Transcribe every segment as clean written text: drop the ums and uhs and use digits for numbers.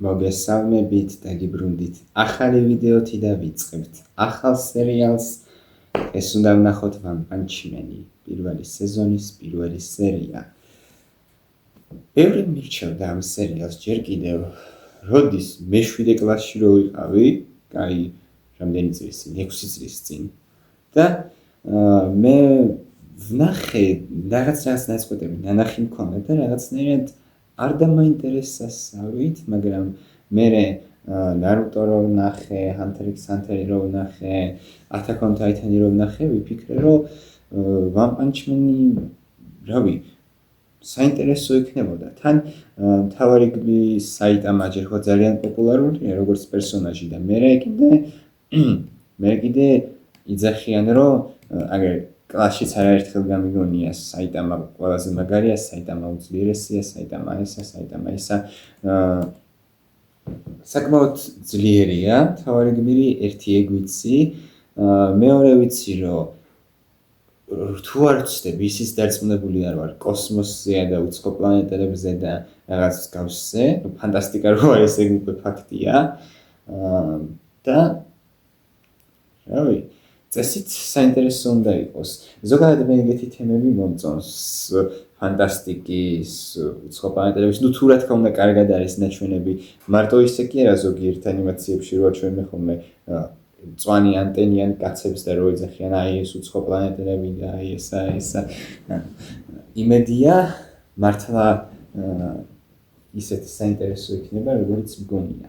მოგესალმებით და გიბრუნდით ახალი ვიდეოთი და ვიწყებთ ახალ სერიალს. ეს უნდა ვნახოთ One Punch Man-ი, პირველი სეზონის პირველი სერია. ბევრი მირჩევდა ამ სერიალს ჯერ კიდევ, როდის მე-7 კლასში რო ვიყავი, კაი, რამდენი წლის წინ, 6 წლის წინ. და მე ვნახე რაღაც ნაწყვეტები, ნანახი მქონდა და რაღაცნაირად არ დამაინტერესავით, მაგრამ მე Naruto რო ვნახე, Hunter x Hunter რო ვნახე, Attack on Titan რო ვნახე, ვიფიქრე რომ One Punch Man-ი, რავი, საინტერესო იქნებოდა. თან მთავარი გმირის საიტამა ჯერ ხო ძალიან პოპულარულია როგორც პერსონაჟი და მე კიდე იძახიან რომ აგერ კლასშიც არაერთხელ გამიგონია საიტამა ყველაზე მაგარია, საიტამა უძლიერესია, საიტამა ესა, საიტამა ისა. საკმაოდ ძლიერია, მთავარი გმირი ერთი ეგ ვიცი, მეორე ვიცი რომ თუ არ ვცდები, ისიც დარწმუნებული არ ვარ კოსმოსზეა და უცხო პლანეტებზე და რაღაც მსგავსზე, ფანტასტიკა რო არის ეგ უკვე ფაქტია. და რავი, წესით საინტერესო უნდა იყოს. ზოგადად მე ეგეთი თემები მომწონს, ფანტასტიკის, უცხო პლანეტების, ну თუ რა თქმა უნდა კარგად არის ნაჩვენები, მარტო ისე კი არა ზოგიერთ ანიმაციებში რო აჩვენებენ ხოლმე მწვანე ანტენიან კაცებს და რო ეძახიან აი ეს უცხო პლანეტები და აი ესა. იმედია მართლა ისეთი საინტერესო იქნება, როგორც მგონია.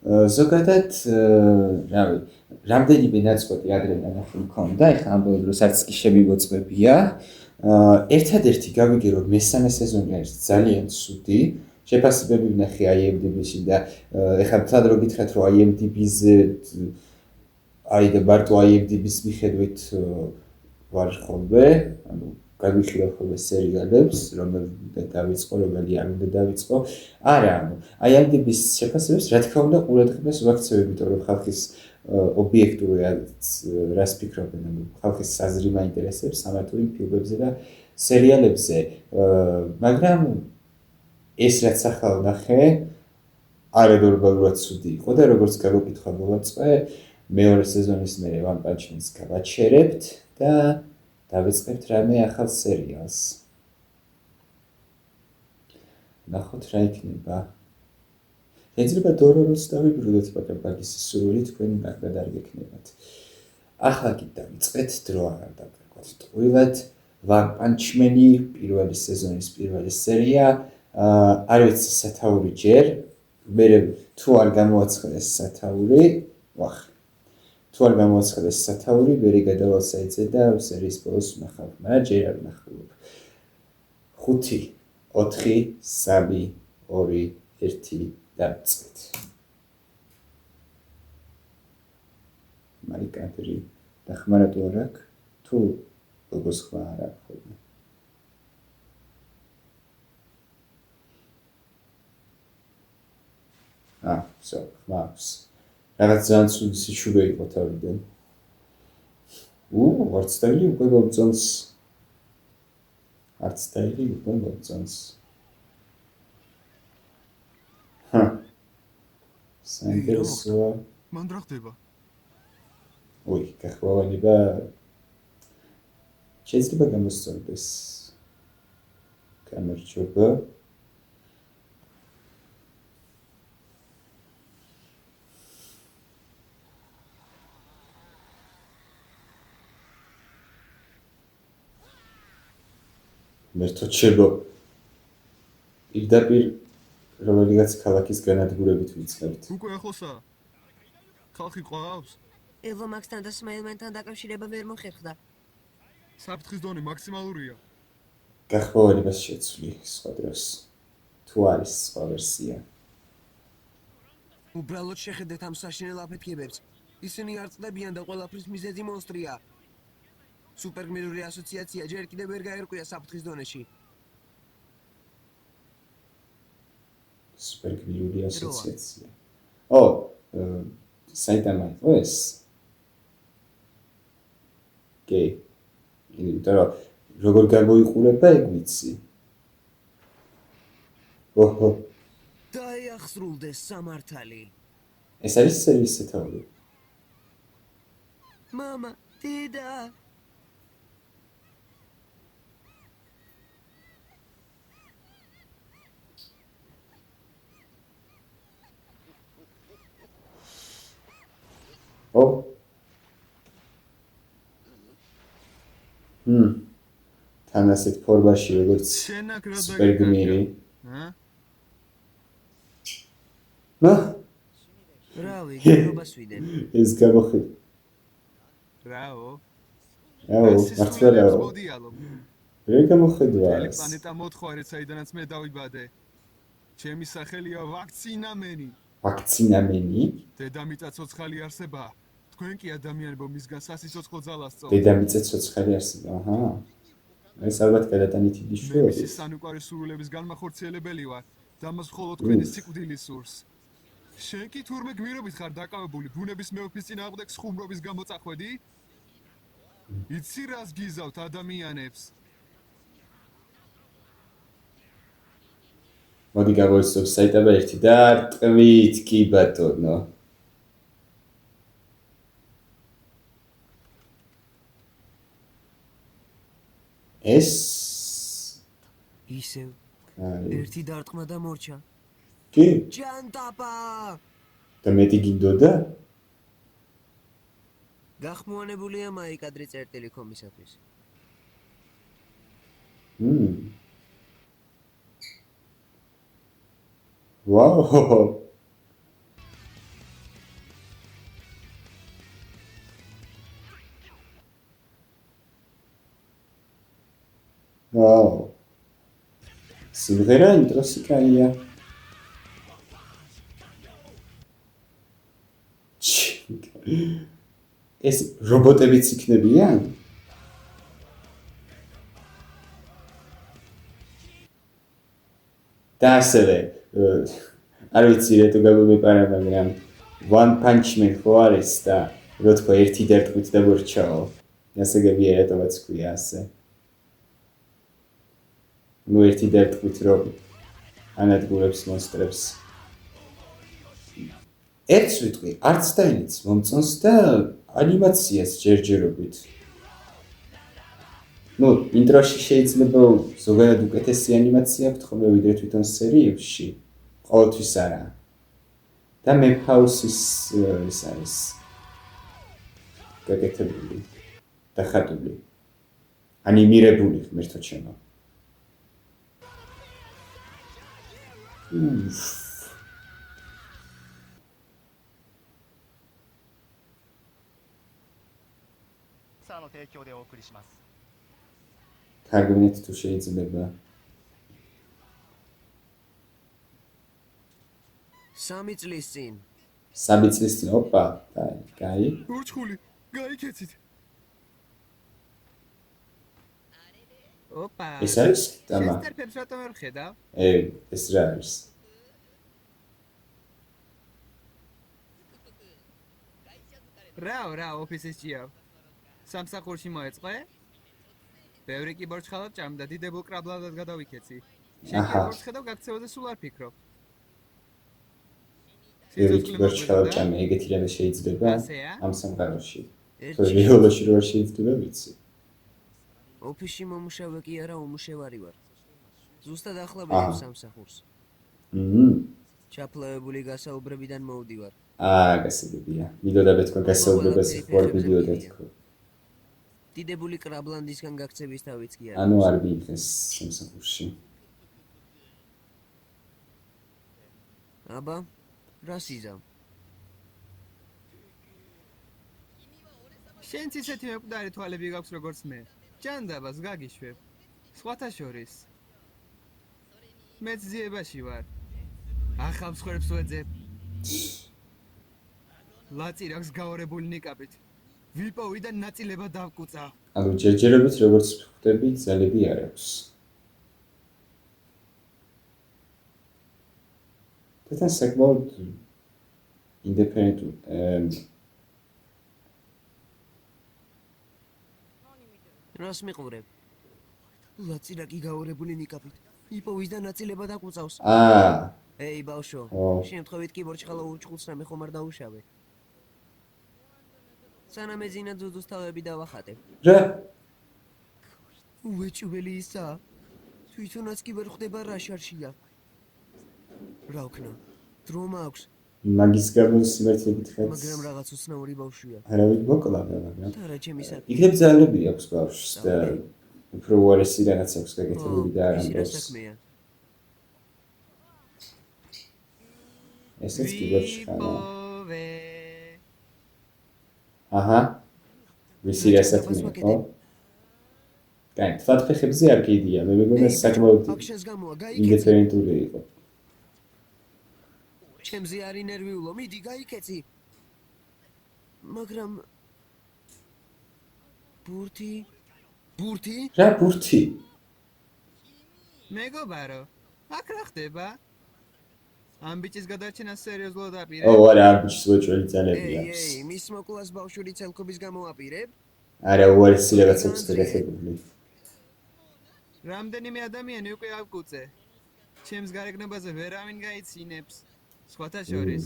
ზოგადად, რავი, რამდენიმე ნაწყვეტი ადრე ნანახი მქონდა, ეხლა ამბობ დროს არც კი შემივოწმებია. ერთადერთი გავიგე რომ მესამე სეზონი არის ძალიან ცუდი. შეფასებები ვნახე IMDb-ში და ეხლა თად რო გითხრათ რომ IMDb-ზე აი და მარტო IMDb-ის მიხედვით ვარ ხოლმე, ანუ გადვიხილავ ხოლმე სერიალებს, რომელთა დავიწყო, რომელი არ უნდა დავიწყო. არა, ანუ IMDb-ის შეფასებებს რა თქმა უნდა ყურადღებას ვაქცევ, იმიტომ რომ ხალხის ობიექტურად რას ფიქრობენ, ანუ ხალხის საზრი მაინტერესებს ამათო იმ ფილმებზე და სერიალებზე, მაგრამ ეს რაც ახლა ვნახე, არანორმალურად ცუდი იყო და როგორც გავაკითხა მოვაწყე, მეორე სეზონის მერე One Punch Man-ს გავაჩერებთ და დავიწყებთ რამე ახალ სერიალს. ნახოთ რა იქნება. შეიძლება დოროროს დავიბრუნოთ, მაგრამ მაგის სურვილი თქვენ ნაკლებად არ გექნებათ. ახლა კი დავიწყეთ, დრო არ დავგარკვევთ ტყუილად. One Punch Man-ი, პირველი სეზონის პირველი სერია. არ ვიცი სათაური ჯერ, მე თუ არ გამოაცხადეს სათაური, თუ არ გამოაცხადეს სათაური, მე გადავალ საიტზე და სერიის ბოლოს ვნახავ, მაგრამ ჯერ არ ვნახავ. 5, 4, 3, 2, 1 დავიწყეთ. მარიკადრი დახმარებულ არ აქვს, თუ როგორც ხმა არ აქვს ხოლმე. So, ხმავს. რაღაც ძალიან ცუდი სიჩუბე იყო თავიდან. არც დაილი უკვე მომწონს. საინტერესოა. მან რა ხდება? გახმოვანება შეიძლება გამოსწორდეს. გამარჯობა. მერტო ჩებო პირდაპირ რომელიღაც ქალაქის განადგურებით ვიწყებთ. უკვე ახლოსაა. ხალხი ყავს? ელვამაქსთან და სმაილმენთან დაკავშირება ვერ მოხერხდა. საფრთხის დონე მაქსიმალურია. გახმოვანებას შეცვლი სხვა დროს. თუ არის სხვა ვერსია. უბრალოდ შეხედეთ ამ საშინელ აფეთქებებს. ისინი არ წდებიან და ყველაფრის მიზეზი მონსტრია. სუპერგმირული ასოციაცია ჯერ კიდევ ვერ გაერკვია საფრთხის დონეში. სუპერგმირული ასოციაცია. საიტამა იყო ეს? იმიტომ რომ როგორ გამოიყურება ეგ ვიცი. ოჰო, დაიახსრულდეს სამართალი. ეს არის სერიის სათაური. მამა, დედა. ო. თან ასეთ ფორმაში როგორც შენ აქ რა სუპერგმირი. ჰა? ნა, რავი, გერობას ვიდენ. ეს გამოხედა. რაო? აუ, მართლა რაო. მოდიალო. რა გამოხედვა ელი ეს? პლანეტა მოთხოვარეთ, საიდანაც მე დავიბადე. ჩემი სახელია ვაქცინამენი. ვაქცინამენი? დედამიწა ცოცხალი არსება. თქვენ კი ადამიანებო მისგან სასიცოცხლო ძალას წოვთ. დედამიწა ცოცხალი არსება, აჰა. ეს ალბათ გადატანით მე იშვიათი. მისი სანუკვარი სურვილების განმახორციელებელი ვარ და მას მხოლოდ თქვენი სიკვდილი სურს. შენ კი თურმე გმირობით ხარ დაკავებული ბუნების მეუფის წინააღმდეგ ხუმრობის გამოწახვედი? იცი რას გიზავთ ადამიანებს? მოდი გავაოცნოთ საიტაბა ერთი და ტყვით კი ბატონო. ეს ისევ აი, ერთი დარტყმა და მორჩა. კი? ჯანდაბა! და მეტი გინდოდა? გახმოვანებულია მაიკადრი წერტილი კომისათვის. ვაუ. ვაუ. სიმღერა ინტროსი კაია. ეს რობოტებიც იქნებიან? და ასევე არ ვიცი რატო გამომეპარა, მაგრამ One Punch Man ხო არის და რო თქვა ერთი დარტყმით და მორჩაო. ასე გებია რატომაც ქვია ასე. ნუ ერთი დარტყმით რომ ანადგურებს მონსტრებს. ერთს ვიტყვი, არც დაინიც მომწონს და ანიმაციას ჯერჯერობით. ნუ ინტროში შეიძლება ზოგადად უკეთესი ანიმაცია აქვს ხოლმე ვიდრე თვითონ სერიებში. ყოველთვის არა. და მეფაუსის ის არის გაკეთებული და ხატული. ანიმირებული ღმერთო ჩემო. თარგმნით თუ შეიძლება. სამი წლის წინ. სამი წლის წინ, ოპა, კაი. ურჩხული, გაიქეცით. ოპა. ეს არის დამა. შეესტერფებს რატომ არ ხედავ? ეს რა არის? რა, ოფისის ჭიავ. სამსახურში მოეწყე? ბევრი კი ბორჩხალად ჭამდა, დიდებულ კრაბლადად გადავიქეცი. შენ კი როგორც ხედავ, გაქცევაზე სულ არ ფიქრობ. ბევრი კი ბორჩხალად ჭამე, ეგეთი რამე შეიძლება ამ სამყაროში. თუ რეალობაში რო არ შეიძლება ვიცი. ოფისში მომუშავე კი არა, უმუშევარი ვარ. ზუსტად ახლა ვიყავ სამსახურს. ჩაფლავებული გასაუბრებიდან მოვდივარ. გასაგებია. მინდოდა მეთქვა გასაუბრებას ხوار ვიდეოდა თქო. დიდებული კრაბლანდისგან გაქცევის თავიც კი არა. ანუ არ მიიღეს სამსახურში. აბა, რა სიზავ? შენც ისეთი მეკვდარი თვალები გაქვს როგორც მე. ჯანდაბას გაგიშვებ. სხვათა შორის. მეც ძიებაში ვარ. ახალ მსხვერპლს ვეძებ. ლაწი აქვს გაორებული ნიკაპით. ვიპოვი და ნაწილება დავკუცა. ანუ ჯერჯერობით როგორც ხვდები, ძალები არ აქვს. და საკმაოდ independent რას მიყურებ? ლაწი რა კი გაორებული ნიკაპით. იპოვის და ნაწილება დაგვწავს. აა, ეი, ბავშვო. ო. შემთხვევით კი ბორჩხალა ურჩხულს რამე ხომ არ დაუშავე. სანამ ეძინა ძუძუს თავები დავახატებ. რა? უეჭველი ისა. თვითონაც კი ვერ ხვდება რა შარშია. რა ვქნა? დრო მაქვს, მაგის გამო სიმართლე გითხრათ. მაგრამ რაღაც უცნაური ბავშვია. არავინ მოკლა, მაგრამ და რა ჩემი საქმე? იქნებ ძალები აქვს ბავშვს და უფრო უარესი რაღაც აქვს გაკეთებული და არ ისი რა ამბობს. საქმეა? ესეც კი ბორჩხალა. ვიპოვე. აჰა. ვისი რა საქმეა, ხო? კაი, თქვათ ფეხებზე არ გიდია, მე მეგონა საკმაოდ აქ შენს გამოა, გაიქეცი. ინდიფერენტული იყო. ჩემზე არ ინერვიულო, მიდი გაიქეცი. მაგრამ ბურთი? ბურთი? რა ბურთი? მეგობარო, აქ რა ხდება? ამ ბიჭის გადარჩენა სერიოზულად ო, აპირებ? არა, ამ ბიჭს უეჭველი ძალები აქვს. ეი, მის მოკლას ბავშვური ცელქობის გამოაპირებ? არა, უარესი რაღაც აქვს გაკეთებული. რამდენიმე ადამიანი უკვე ავკუწე. ჩემს გარეგნობაზე ვერავინ გაიცინებს. სხვათა შორის.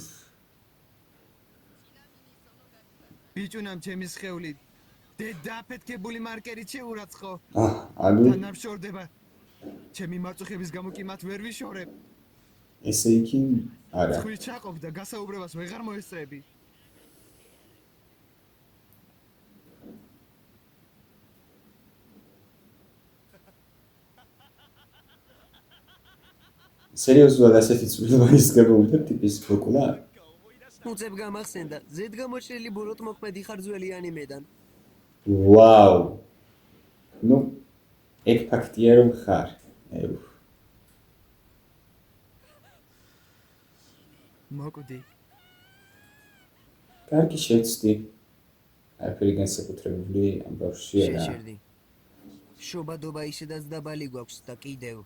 ბიჭუნამ ჩემი სხეული დედაფეთქებული მარკერით შეურაცხო. ანუ თან არ შორდება. ჩემი მარწუხების გამო კი მათ ვერ ვიშორებ. ესე იგი, არა. ხვის ჩაყოფ და გასაუბრებას ვეღარ მოესწრები. სერიოზულად ასეთი წვრილმანის გამოვიდა ტიპის მოკლა? უწებ გამახსენდა, ზედ გამოჩრილი ბუროთ მოქმედი ხარ ძველიანი მედან. ვაუ. ნუ, ეგ ფაქტია რომ ხარ. ეუ. მოკვდი. კარგი შევწდი. არაფერი განსაკუთრებული ამ ბავშვია რა. შეშერდი. შობადობა ისედაც დაბალი გვაქვს და კიდევ.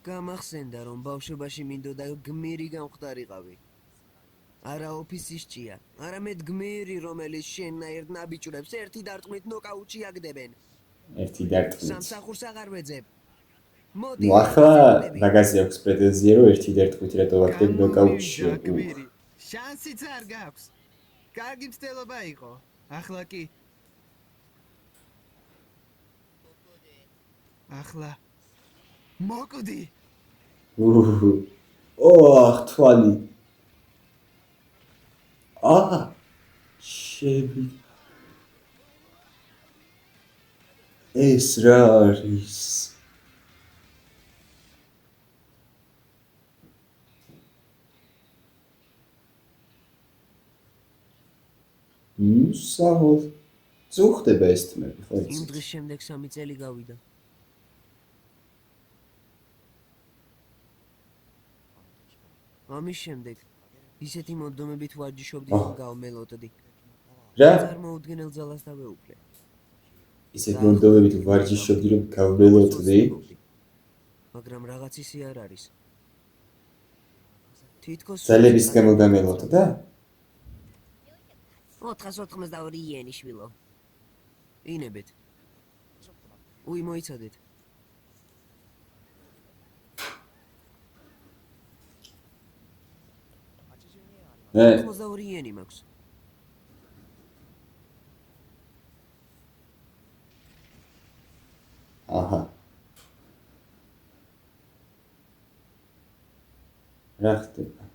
გამახსენდა რომ ბავშვობაში მინდოდა გმირი გამხდარიყავი. არა ოფისის ჭია, არამედ გმირი, რომელიც შენნაირ ნაბიჭურებს ერთი დარტყმით ნოკაუტში აგდებენ. ერთი დარტყმით. სამსახურს აღარ ვეძებ. მოდი. ნუ ახლა მაგაზე აქვს პრეტენზია რომ ერთი დარტყმით რატო ვაგდებ ნოკაუტში. გამომივიდა გმირი. შანსიც არ გაქვს. კარგი მცდელობა იყო. ახლა კი. ახლა მოკვდი. ოხ, თვალი. შები. ეს რა არის? საერთოდ ზუხდება ეს თმები, ხო იმ იცი? დღის შემდეგ 3 წელი გავიდა. ამის შემდეგ ისეთი მონდომებით ვარჯიშობდი, რომ გავმელოდდი. რა? წარმოუდგენელ ძალას დავეუფლე. ისეთ მონდომებით ვარჯიშობდი რომ გავმელოდდი? მაგრამ რაღაც ისე არ არის. თითქოს ძალების გამო გამელოდდა? 482 იენი შვილო. ინებეთ. უი მოიცადეთ. მე 82 იენი მაქვს. აჰა. რა ხდება?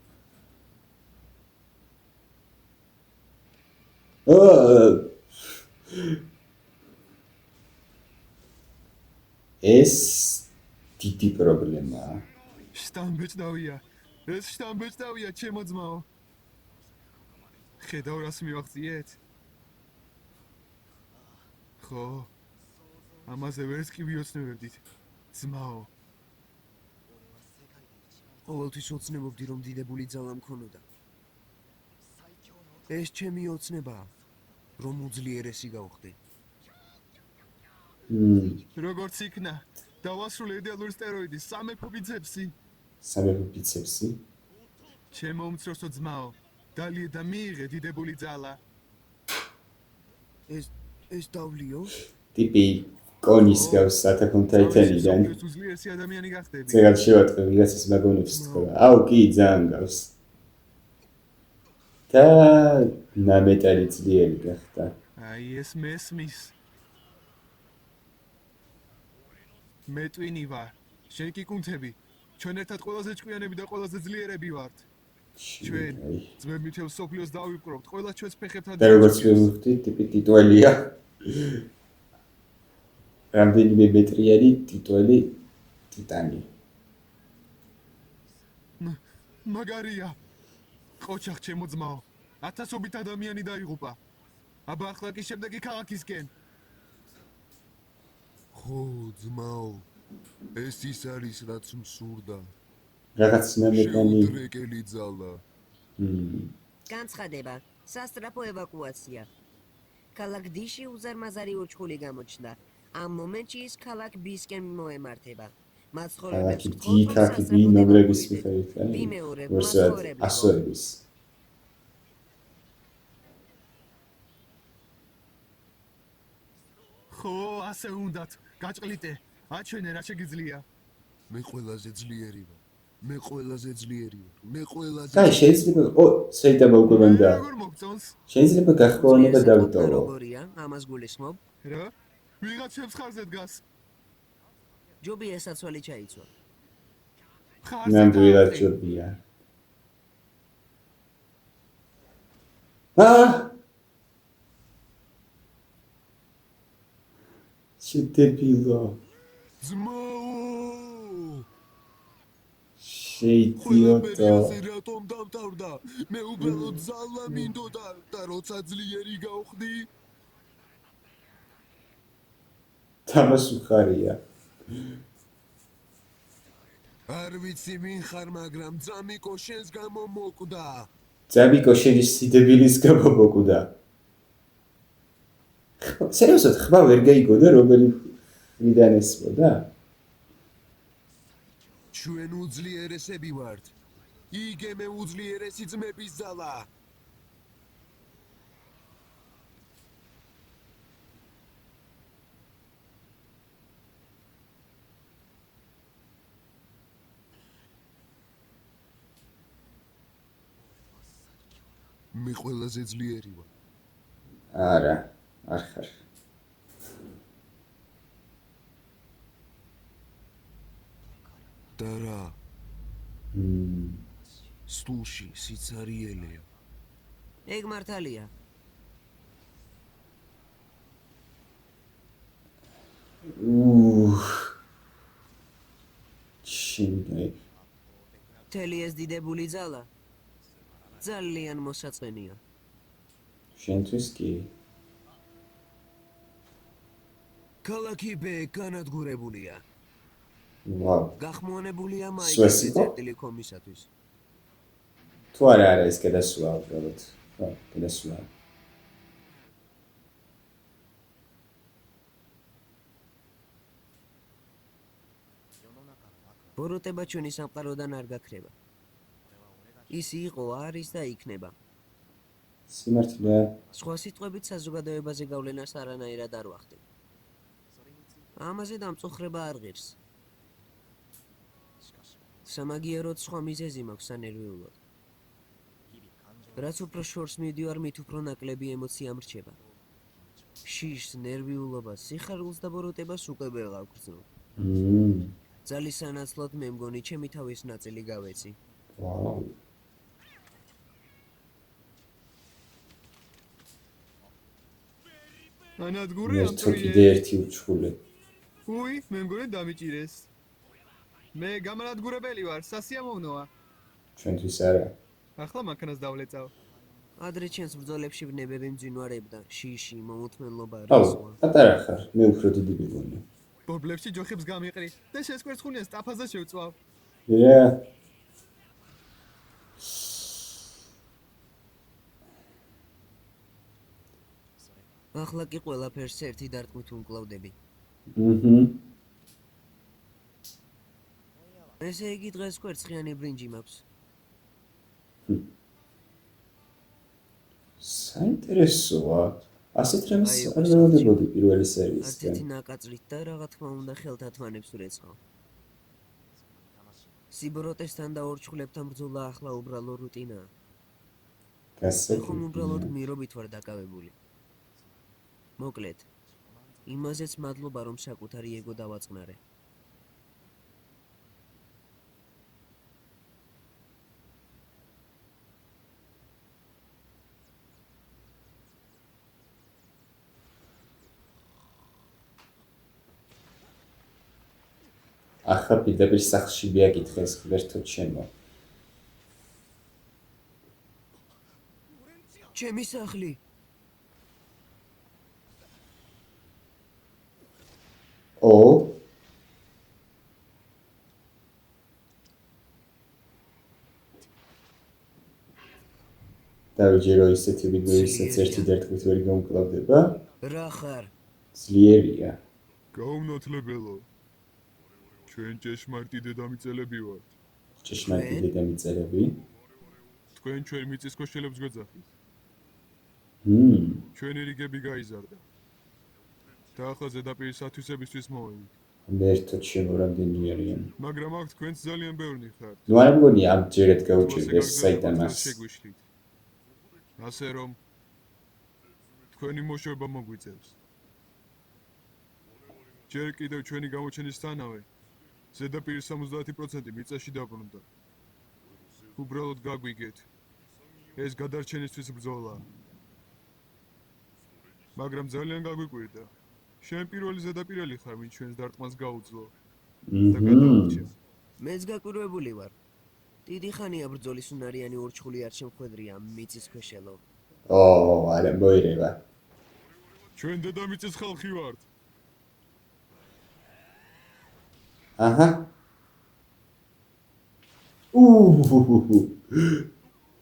ეს დიდი პრობლემაა. შტამბეჭდავია. ეს შტამბეჭდავია, ჩემო ძმაო. ხედავ რას მივახციეთ? ხო. ამაზე ვერც კი ვიოცნებებდით. ძმაო. ყოველთვის ოცნებობდი რომ დიდებული ძალა მქონოდა. ეს ჩემი ოცნებაა, რომ უძლიერესი გავხდე. როგორც იქნა, დავასრულე იდეალური სტეროიდის სამეფო ბიცეპსი. სამეფო ბიცეპსი? ჩემო უმცროსო ძმაო, დალიე და მიიღე დიდებული ძალა. ეს დავლიო? ტიპი კონის გავს Attack on Titan-იდან. სოფლის უძლიერესი ადამიანი გახდები. ზეგან შევატყე ვიღაცის მაგონებს თქო. აუ კი ძალიან გავს. და ნამეტარი ძლიერი გახდა. აი ეს მესმის. მე ტვინი ვარ. შენ კი კუნთები. ჩვენ ერთად ყველაზე ჭკვიანები და ყველაზე ძლიერები ვართ. ჩვენ ძმები მთელ სოფლიოს დავიპყრობთ. ყველა ჩვენს ფეხებთან და როგორც მივხვდი, ტიპი ტიტველია. რამდენიმე მეტრიანი ტიტველი ტიტანი. მაგარია. ყოჩახ ჩემო ძმაო. ათასობით ადამიანი დაიღუპა. აბა ახლა კი შემდეგი ქალაქისკენ. ხო, ძმაო. ეს ის არის, რაც მსურდა. რაღაც ნამეტანი. შეუდრეკელი ძალა. განცხადება. სასტრაფო ევაკუაცია. ქალაქ დიში უზარმაზარი უჩხული გამოჩნდა. ამ მომენტში ის ქალაქ ბისკენ მოემართება. მაცხოვრებლებს ქალაქი დი ქალაქი ბი ნომრების მიხედვით. ბიმეორებ ვერსად მაცხოვრებლებს. ასოების. ხო, ასე უნდათ. გაჭყლიტე. აჩვენე რა შეგიძლია. მე ყველაზე ძლიერი ვარ. მე ყველაზე ძლიერი ვარ. მე ყველაზე კაი, შეიძლება შეიძლება უკვე მანდა. როგორ მოგწონს? შეიძლება გახმოვანება დავიტოვო. როგორია? ამას გულისხმობ? რა? ვიღაც ჩემს ხარზე დგას. ჯობი ესაცვალი ჩაიცვა. ხარზე ნამდვილად გააყრი. ჯობია. აა! შედებილო. ძმაო! შეიდიოტო. რატომ დამთავრდა? მე უბრალოდ ძალა მინდოდა და როცა ძლიერი გავხდი, თამას უხარია. არ ვიცი ვინ ხარ, მაგრამ ძამიკო შენს გამო მოკვდა. ძამიკო შენი სიდებილის გამო მოკვდა. სერიოზად ხმა ვერ გაიგო და რომელი მიდან ესმოდა? ჩვენ უძლიერესები ვართ. იგემე უძლიერესი ძმების ძალა. მე ყველაზე ძლიერი ვარ. არა, არ ხარ. და რა? სტულში სიცარიელია. ეგ მართალია. შინგე. მთელი ეს დიდებული ძალა ძალიან მოსაწყენია. შენთვის კი. ქალაქი ბე განადგურებულია. ვაუ. გახმოვანებულია სუესიკო? მაიკის წერტილი კომისათვის. თუ არა არა ეს გადასვლა უბრალოდ. ხო, გადასვლა. ბოროტება ჩვენი სამყაროდან არ გაქრება. ის იყო, არის და იქნება. სიმართლე. სხვა სიტყვებით საზოგადოებაზე გავლენას არანაირად არ ვახდებ. ამაზე დამწუხრება არ ღირს. სამაგიეროდ სხვა მიზეზი მაქვს სანერვიულოდ. რაც უფრო შორს მივდივარ, მით უფრო ნაკლები ემოცია მრჩება. შიშს, ნერვიულობას, სიხარულს და ბოროტებას უკვე ვერ გავგრძნობ. ძალის სანაცვლოდ მე მგონი ჩემი თავის ნაწილი გავეცი. ვაუ. ანადგური ამ ეს კიდე ერთი უჩხული. უი, მე მგონი დამიჭირეს. მე გამანადგურებელი ვარ, სასიამოვნოა. ჩვენთვის არა. ახლა მანქანას დავლეწავ. ადრე ჩემს ბრძოლებში ვნებები მძინვარებდა, შიში, მომუთმენლობა, აუ, რისვა. პატარა ხარ, მე უფრო დიდი მიგონი. ბობლებში ჯოხებს გამიყრი და შესკვერცხუნიას ტაფაზე შევწვავ. რა. ახლა კი ყველაფერს ერთი დარტყმით უმკლავდები. ესე იგი დღეს კვერცხიანი ბრინჯი მაქვს. საინტერესოა. ასეთ რამეს აი, არ უკვე ველოდებოდი პირველი არც სერიისგან. ერთი ნაკაწრით და რა თქმა უნდა ხელთათმანებს ვრეცხავ. სიბროტესთან და ორჩხულებთან ბრძოლა ახლა უბრალო რუტინაა. მე ხომ უბრალოდ გასაგებია. გმირობით ვარ დაკავებული. მოკლედ, იმაზეც მადლობა რომ საკუთარი ეგო დავაწყნარე. ახლა პირდაპირ სახლში მიაკითხეს ღმერთო ჩემო. ჩემი სახლი. ო დავიჯერო ისეთი ვიდეო, ისაც ერთი დარტყმით ვერ გამკლავდება. რა ხარ? ძლიერია. გაუნათლებელო. ჩვენ ჭეშმარიტი დედამიწელები ვართ. ჭეშმარიტი დედამიწელები. თქვენ ჩვენ მიწისქვეშელებს გვეძახით. ჩვენი რიგები გაიზარდა. და ახლა ზედაპირის ათვისებისთვის მოვედით. ღმერთო ჩემო რამდენი არიან. მაგრამ აქ თქვენც ძალიან ბევრნი ხართ. ნუ არ მგონია ამჯერად გაუჭირდეს საიტამას. შეგვიშლით. ასე რომ თქვენი მოშოება მოგვიწევს. ჯერ კიდევ ჩვენი გამოჩენისთანავე ზედაპირის 70% მიწაში დაბრუნდა. უბრალოდ გაგვიგეთ. ეს გადარჩენისთვის ბრძოლაა. მაგრამ ძალიან გაგვიკვირდა. შენ პირველი ზედაპირელი ხარ, ვინც ჩვენს დარტყმას გაუძლო და გადაურჩა. მეც გაკვირვებული ვარ. დიდი ხანია ბრძოლის უნარიანი ორჩხული არ შემხვედრია მიწისქვეშელო. ო, არა მოირება. ჩვენ დედამიწის ხალხი ვართ. აჰა.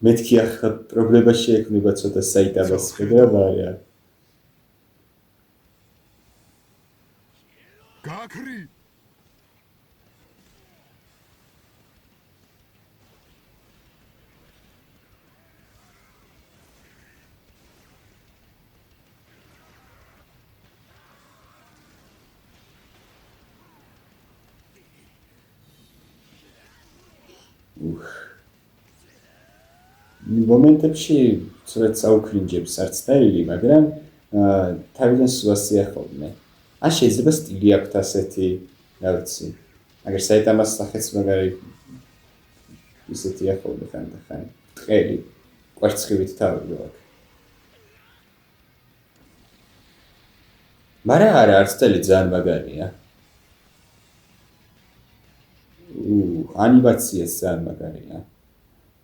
მეთქი ახლა პრობლემა შეექმნება ცოტა საიტამას ხედავ არა. გაქრი! მომენტებში ცოტა საუქრინჯებს არც დაილი, მაგრამ თავიდან სულას იახავდნენ. ან შეიძლება სტილი აქვთ ასეთი, რა ვიცი. აგერ საიტამას სახეც მაგარი ისეთი იახავდნენ ხანდახან. ტყელი, კვერცხივით თავი აქვს. მაგრამ არა, არც წელი ძალიან მაგარია. ანიმაციაც ძალიან მაგარია.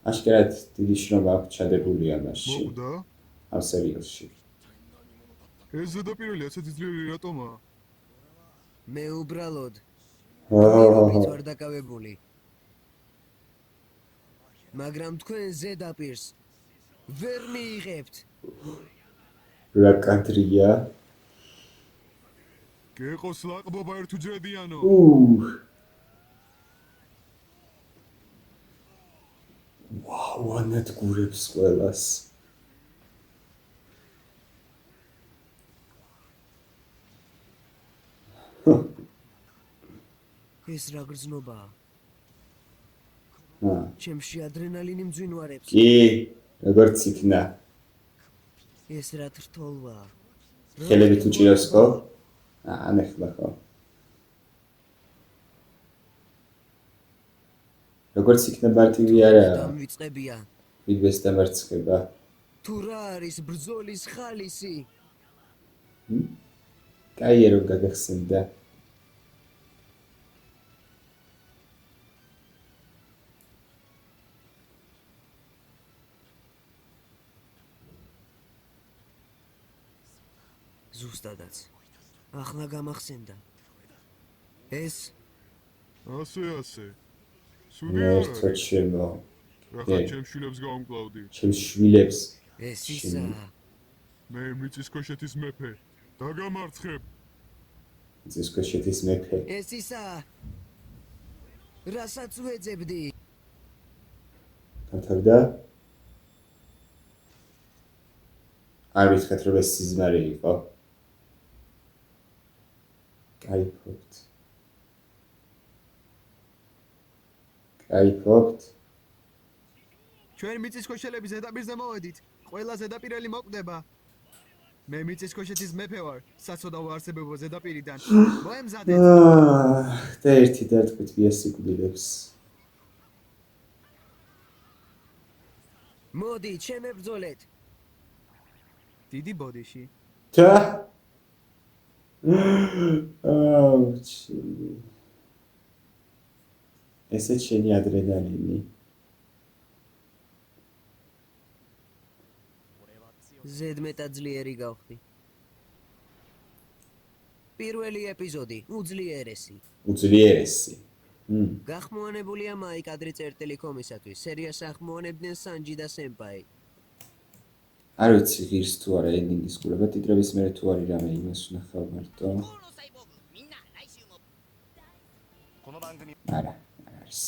აშკარად დიდი შრომა აქვს ჩადებული ამაში, მოკვდა? ამ სერიალში. ეს ზედაპირელი ასეთი ძლიერი რატომაა? მე უბრალოდ აჰა. გმირობით ვარ დაკავებული. მაგრამ თქვენ ზედაპირს ვერ მიიღებთ. რა კადრია? გეყოს ლაყბობა ერთუჯერედიანო. ვაუ, ანადგურებს ყველას. ეს რა გრძნობაა? აა, ჩემში ადრენალინი მძვინვარებს. კი, როგორც იქნა. ეს რა თრთოლვაა? ხელებით უჭირავს ხო? აა, ნახლა ხო. როგორც იქნა მარტივი არა, დამვიწყებია. ვიდეს დამარცხება. თუ რა არის ბრძოლის ხალისი? კაია რომ გაგახსენდა. ზუსტადაც. ახლა გამახსენდა. ეს ასე. მერტო ჩემო. რახან ჩემს შვილებს გავუმკლავდი. ჩემს შვილებს. ეს ისაა. მე მიწისქვეშეთის მეფე. დაგამარცხებ. მიწისქვეშეთის მეფე. ეს ისაა. რასაც ვეძებდი? თავდა? არ ვიცხეთ რომ ეს სიზმარი იყო. Кайფობთ. ჩვენ მიწისქვეშელების ზედაპირზე მოვედით. ყველა ზედაპირელი მოკვდება. მე მიწისქვეშეთის მეფე ვარ. საცოდავ არსებებო ზედაპირიდან. მოემზადეთ. და ერთი დარტყმით ვიასიკვდილებს. მოდი, შემებრძოლეთ. დიდი ბოდიში. და აუჩი. ესეც შენი ადრენალინი. ზედმეტად ძლიერი გავხდი. პირველი ეპიზოდი, უძლიერესი. უძლიერესი. გახმოვანებულია მაიკ ადრი წერტილი კომისათვის. სერიას ახმოვანებდნენ სანჯი და სემპაი. არ ვიცი ღირს თუ არა ენდინგის ყურება ტიტრების მერე თუ არის რამე იმას ვნახავ მარტო. არა, არ არის.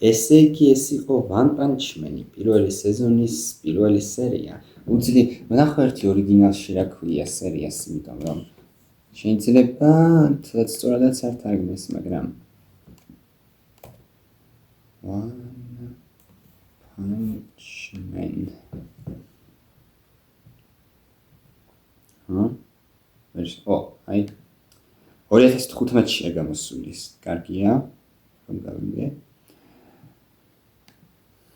ესე იგი ეს იყო One Punch Man-ი, პირველი სეზონის პირველი სერია. ვნახო ერთი ორიგინალში რა ქვია სერიას, იმიტომ რომ შეიძლება თვაც სწორადაც არ თარგმნეს, მაგრამ One Punch Man. აი 2015-შია გამოსული, კარგია. რომ გავიგე.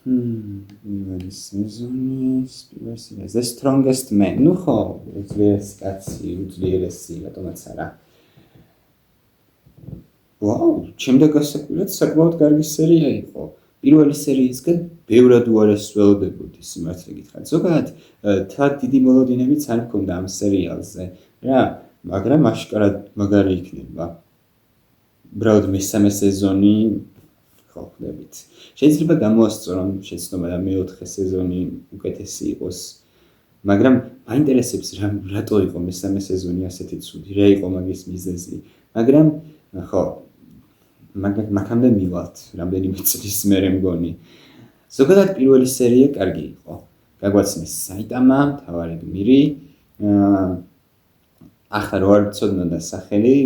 პირველი სეზონის პირველი სერია The Strongest Man. ნუ ხო, უძლიერესი კაცი, უძლიერესი, რატომაც არა. ვაუ, ჩემდა გასაკვირად საკმაოდ კარგი სერია იყო. პირველი სერიისგან ბევრად უარესველდებოდი სიმართლე გითხრათ. ზოგადად თან დიდი მოლოდინებიც არ მქონდა ამ სერიალზე. რა, მაგრამ აშკარად მაგარი იქნება. უბრალოდ მესამე სეზონი ხო ხვდებით. შეიძლება გამოასწორონ შეცდომა და მეოთხე სეზონი უკეთესი იყოს. მაგრამ მაინტერესებს რატო იყო მესამე სეზონი ასეთი ცუდი, რა იყო მაგის მიზეზი. მაგრამ ხო მაგამდე მივალთ რამდენიმე წლის მერე მგონი. ზოგადად პირველი სერია კარგი იყო. გაგვაცნეს საიტამა, მთავარი გმირი. ახლა რო არ ვცოდნოდა სახელი,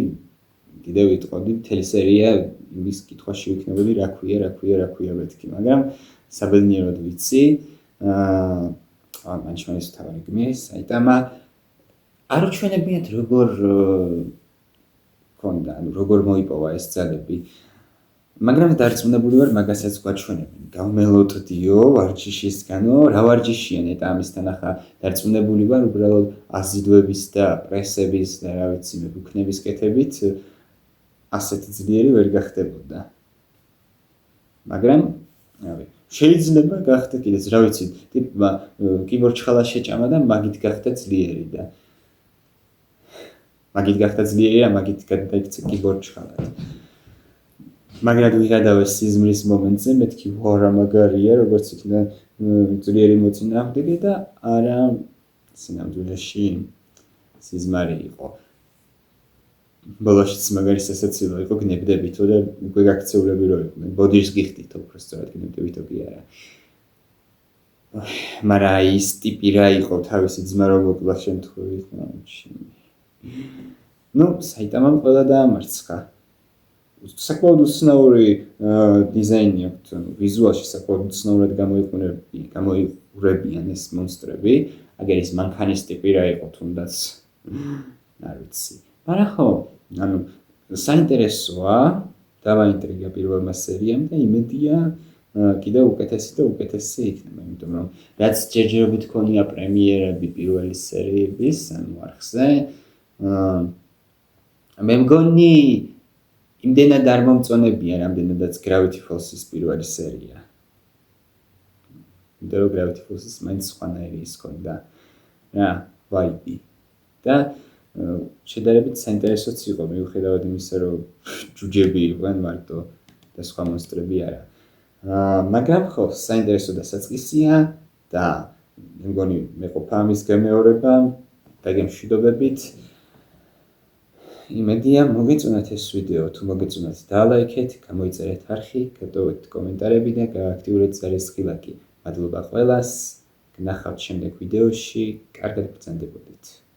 კიდევ ვიტყოდი მთელი სერია იმის კითხვაში ვიქნებოდი რა ქვია მეთქი, მაგრამ საბედნიეროდ ვიცი. მან ჩვენს მთავარი გმირი საიტამა არ უჩვენებიათ როგორ ქონდა, როგორ მოიპოვა ეს ძალები. მაგრამ დარწმუნებული ვარ მაგასაც გვაჩვენებენ. გავმელოდიო ვარჯიშისგანო, რა ვარჯიშია ნეტა ამისთან ახლა დარწმუნებული ვარ უბრალოდ აზიდვების და პრესების და რა ვიცი მე უქნების კეთებით ასეთი ძლიერი ვერ გახდებოდა. მაგრამ რავი, შეიძლება გახდა კიდეც, რა ვიცი, ტიპმა კიბორჩხალა შეჭამა და მაგით გახდა ძლიერი და მაგით გახდა ძლიერი და მაგით გადაიქცა კიბორჩხალად. მაგრამ ვიღადავ ეს სიზმრის მომენტზე მეთქი ვარა მაგარია, როგორც იქნა ძლიერი მოწინააღმდეგე და არა სინამდვილეში სიზმარი იყო. ბოლოშიც მაგარი სასაცილო იყო, გნებდებითო და უკვე გაქცეულები რო იყვნენ. ბოდიშს გიხდით უფრო სწორად გნებდებითო კი არა. მაგრამ ის ტიპი რა იყო თავისი ძმა რო მოკლა შემთხვევით, ნუ საიტამამ ყველა დაამარცხა. საკმაოდ უცნაური დიზაინი აქვს, ვიზუალში საკმაოდ უცნაურად გამოიყურებიან ეს მონსტრები. აგერ ის მანქანის ტიპი რა იყო თუნდაც არ ვიცი. მაგრამ ხო, ანუ საინტერესოა, დავაინტრიგა პირველმა სერიამ და იმედია კიდევ უკეთესი და უკეთესი იქნება, იმიტომ რომ რაც ჯერჯერობით ქონია პრემიერები პირველი სერიების, ანუ არხზე, მე მგონი იმდენად არ მომწონებია, რამდენადაც Gravity Falls-ის პირველი სერია. იმიტომ რომ Gravity Falls-ის მაინც სხვანაირი ის ქონდა რა, ვაიბი. და შედარებით საინტერესოც იყო, მიუხედავად იმისა, რომ ჯუჯები იყვნენ მარტო და სხვა მონსტრები არა. მაგრამ ხო, საინტერესო და საწყისია და მე მგონი მეყოფა ამის გამეორება და გემშვიდობებით. იმედია მოგეწონათ ეს ვიდეო, თუ მოგეწონათ დალაიქეთ, გამოიწერეთ არხი, გადავით კომენტარები და გააქტიურეთ ზარისხილაკი. მადლობა ყველას, გნახავთ შემდეგ ვიდეოში, კარგად ბრძანდებოდეთ.